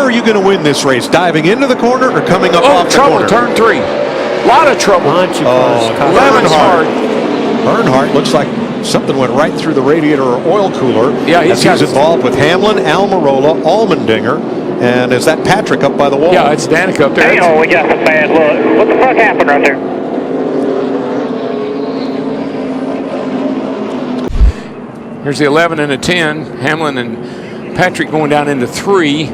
are you going to win this race? Diving into the corner or coming up off the corner? Turn 3. A lot of trouble. 11's hard. Earnhardt looks like something went right through the radiator or oil cooler. Yeah, he's involved with Hamlin, Almirola, Allmendinger, and is that Patrick up by the wall? Yeah, it's Danica up there. Hey, we got a bad look. What the fuck happened right there? Here's the 11 and the 10. Hamlin and Patrick going down into 3.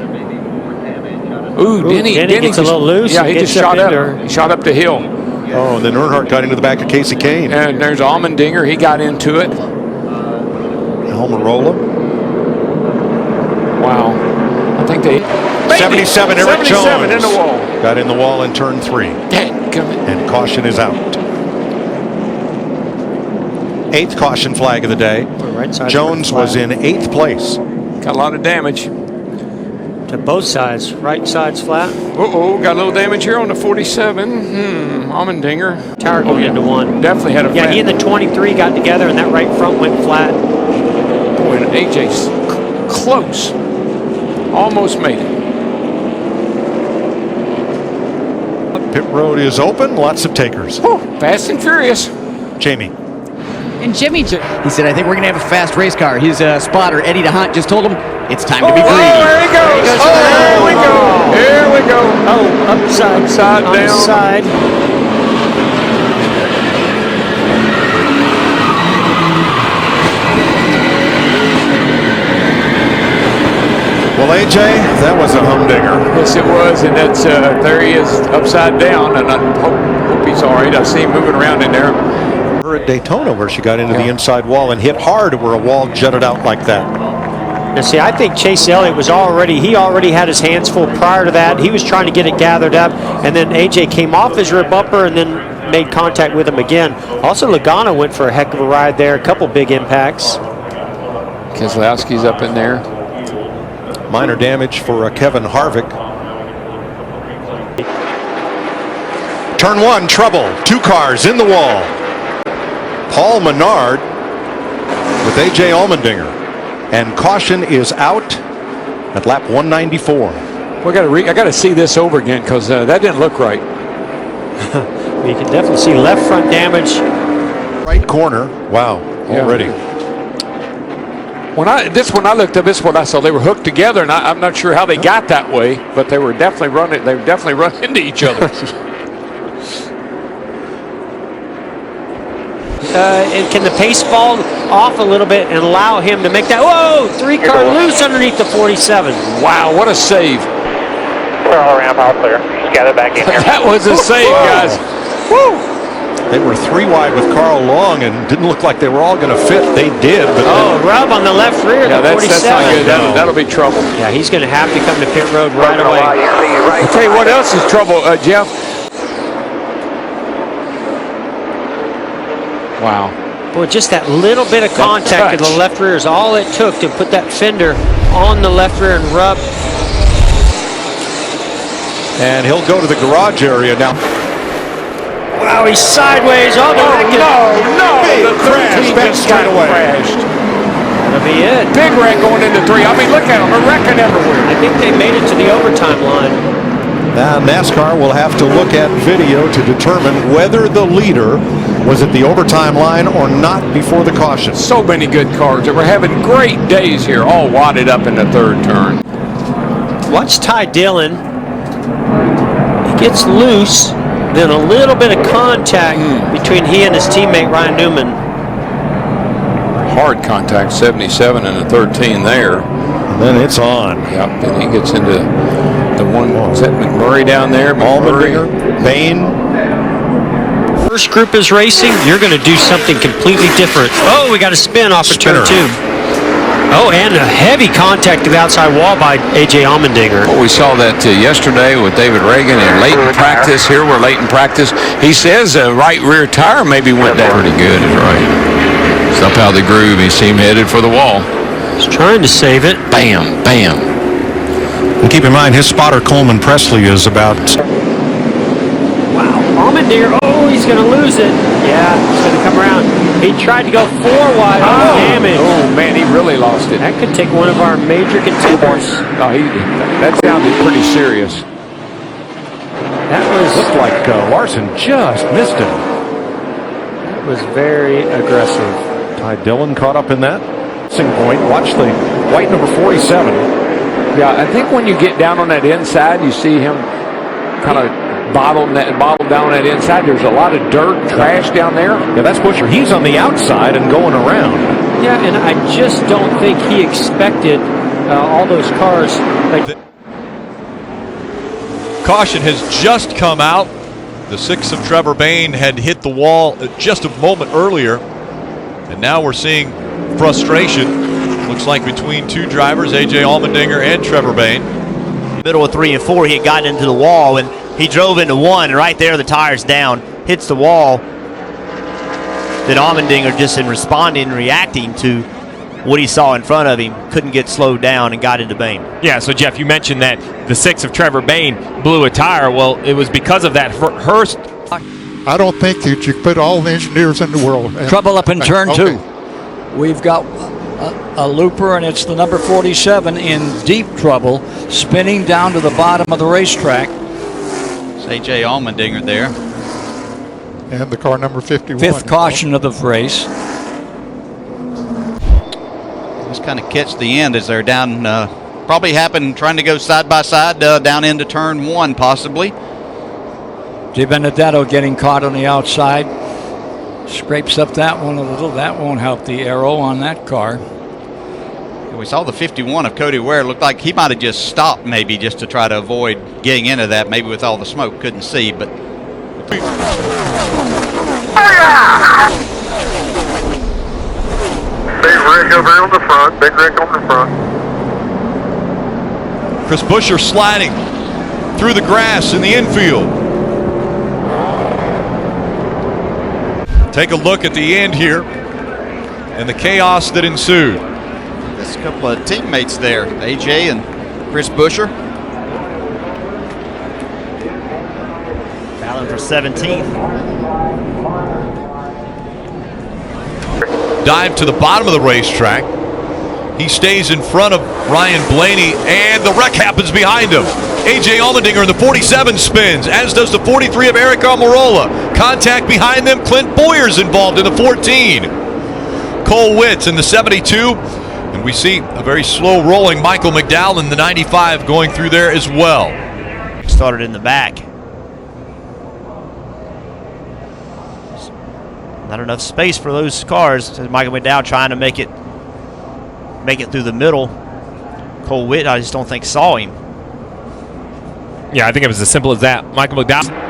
Denny gets a little loose. Yeah, he just shot up. He shot up the hill. Oh, and then Earnhardt got into the back of Casey Kane. And there's Allmendinger. He got into it. Almirola. Wow. I think they... 77, Eric Jones. 77 in the wall. Got in the wall in turn 3. And caution is out. 8th caution flag of the day. Right side Jones was in 8th place. Got a lot of damage. To both sides. Right side's flat. Got a little damage here on the 47. Allmendinger. Tire going into 1. Definitely had a flat. Yeah, he and the 23 got together and that right front went flat. Boy, and AJ's close. Almost made it. Pit road is open. Lots of takers. Fast and furious. Jamie. And Jimmy, he said, I think we're going to have a fast race car. His spotter, Eddie DeHunt, just told him it's time to be green. There he goes. There we go. Here we go. Upside down. Side. Well, AJ, that was a humdinger. Yes, it was, and that's there he is upside down, and I hope he's all right. I see him moving around in there. Her at Daytona, where she got into the inside wall and hit hard where a wall jutted out like that. Now, see, I think Chase Elliott was he already had his hands full prior to that. He was trying to get it gathered up, and then AJ came off his rear bumper and then made contact with him again. Also, Logano went for a heck of a ride there, a couple big impacts. Keselowski's up in there. Minor damage for Kevin Harvick. Turn 1, trouble. 2 cars in the wall. Paul Menard with AJ Allmendinger. And caution is out at lap 194. I got to see this over again because that didn't look right. You can definitely see left front damage. Right corner. Wow. Already. When I looked up, this is what I saw. They were hooked together, and I'm not sure how they got that way, but they were definitely running. They were definitely running into each other. And can the pace fall off a little bit and allow him to make that? Whoa! 3-car loose underneath the 47. Wow, what a save! We're all around, all clear. Just gather back in here. That was a save, guys. Woo! They were 3 wide with Carl Long and didn't look like they were all going to fit. They did, but rub on the left rear. Yeah, the that's 47. not good. That'll be trouble. Yeah, he's going to have to come to pit road right away. I'll tell you what else is trouble, Jeff. Wow. Boy, just that little bit of contact in the left rear is all it took to put that fender on the left rear and rub. And he'll go to the garage area now. Wow, he's sideways. No. Big crash, back straight away. Crashed. That'll be it. Big wreck going into 3. I mean, look at them. They're wrecking everywhere. I think they made it to the overtime line. Now NASCAR will have to look at video to determine whether the leader was at the overtime line or not before the caution. So many good cars. We're having great days here, all wadded up in the 3rd turn. Watch Ty Dillon. He gets loose, then a little bit of contact between he and his teammate Ryan Newman. Hard contact, 77 and a 13 there. And then it's on. Yep, and he gets into the one. Is that McMurray down there? Allmendinger, Bain. First group is racing, you're going to do something completely different. Oh, we got a spin off of turn 2. Oh, and a heavy contact to the outside wall by AJ Allmendinger. Well, we saw that yesterday with David Reagan in late in practice. Here we're late in practice. He says right rear tire maybe went down. Pretty good, is right. It's up out of the groove. He seemed headed for the wall. He's trying to save it. Bam, bam. And keep in mind, his spotter Coleman Presley is about. Wow, Allmendinger. Oh, Oh, he's going to lose it. Yeah, he's going to come around. He tried to go 4 wide. Oh, damage. Oh, man, he really lost it. That could take one of our major contenders. Oh, that sounded pretty serious. That Looked like Larson just missed him. was very aggressive. Ty Dillon caught up in that. Point. Watch the white number 47. Yeah, I think when you get down on that inside, you see him kind of bottle down on that inside. There's a lot of dirt, trash down there. Yeah, that's Buscher. He's on the outside and going around. Yeah, and I just don't think he expected all those cars. Caution has just come out. The 6 of Trevor Bayne had hit the wall just a moment earlier, and now we're seeing frustration. Looks like between 2 drivers, A.J. Allmendinger and Trevor Bayne. Middle of 3 and 4, he had gotten into the wall, and he drove into 1, and right there the tire's down, hits the wall. Then Allmendinger, just in responding and reacting to what he saw in front of him, couldn't get slowed down and got into Bayne. Yeah, so Jeff, you mentioned that the 6 of Trevor Bayne blew a tire. Well, it was because of that Hurst. I don't think that you put all the engineers in the world. Trouble up in turn 2. We've got a looper, and it's the number 47 in deep trouble, spinning down to the bottom of the racetrack. It's A.J. Allmendinger there. And the car number 51. 5th caution of the race. Just kind of catch the end as they're down. Probably happened trying to go side by side down into turn 1, possibly. DiBenedetto getting caught on the outside. Scrapes up that one a little. That won't help the aero on that car. We saw the 51 of Cody Ware. Looked like he might have just stopped, maybe just to try to avoid getting into that. Maybe with all the smoke, couldn't see. But Big rig over on the front. Big rig on the front. Chris Buscher sliding through the grass in the infield. Take a look at the end here and the chaos that ensued. there's a couple of teammates there, AJ and Chris Buscher. Battling for 17th. Dive to the bottom of the racetrack. He stays in front of Ryan Blaney, and the wreck happens behind him. A.J. Allmendinger in the 47 spins, as does the 43 of Eric Almirola. Contact behind them. Clint Boyer's involved in the 14. Cole Witt in the 72. And we see a very slow rolling Michael McDowell in the 95 going through there as well. Started in the back. Not enough space for those cars. Michael McDowell trying to make it through the middle. Cole Witt, I just don't think saw him. Yeah, I think it was as simple as that. Michael McDowell.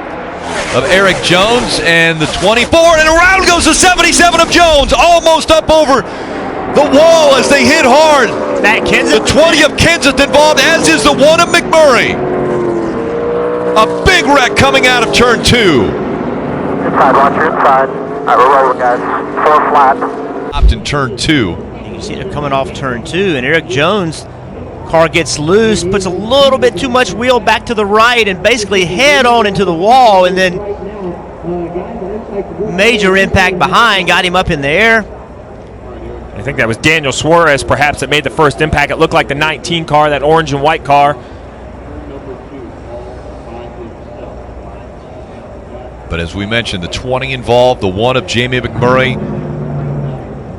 Of Eric Jones and the 24, and around goes the 77 of Jones, almost up over the wall as they hit hard. That Kenseth. The 20 of Kenseth involved, as is the 1 of McMurray. A big wreck coming out of turn 2. Inside, watch your inside. All right, we're rolling, guys. 4 flat. Stopped in turn 2. You can see they're coming off turn 2, and Eric Jones, car gets loose, puts a little bit too much wheel back to the right, and basically head on into the wall, and then major impact behind, got him up in the air. I think that was Daniel Suarez, perhaps, that made the first impact. It looked like the 19 car, that orange and white car. But as we mentioned, the 20 involved, the 1 of Jamie McMurray,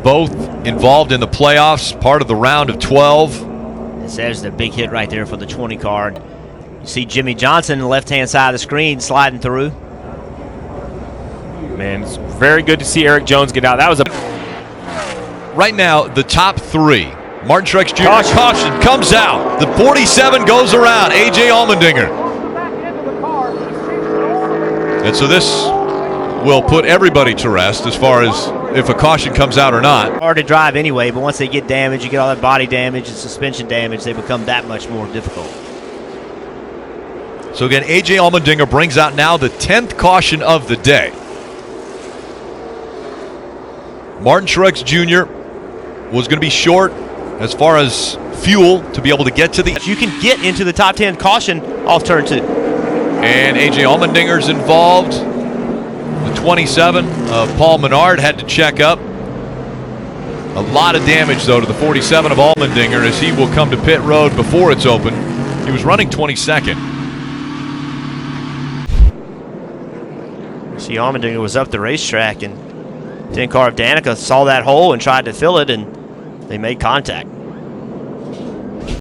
both involved in the playoffs, part of the round of 12. There's the big hit right there for the 20 car. You see Jimmy Johnson on the left-hand side of the screen sliding through. Man, it's very good to see Eric Jones get out. That was a... Right now, the top 3. Martin Truex Jr. Caution comes out. The 47 goes around. A.J. Allmendinger. And so this will put everybody to rest as far as if a caution comes out or not. Hard to drive anyway, but once they get damaged, you get all that body damage and suspension damage, they become that much more difficult. So again, A.J. Allmendinger brings out now the 10th caution of the day. Martin Truex Jr. was going to be short as far as fuel to be able to get to the... You can get into the top 10 caution off turn 2. And A.J. Allmendinger's involved. The 27 of Paul Menard had to check up. A lot of damage, though, to the 47 of Allmendinger as he will come to pit road before it's open. He was running 22nd. See, Allmendinger was up the racetrack, and 10 car of Danica saw that hole and tried to fill it, and they made contact.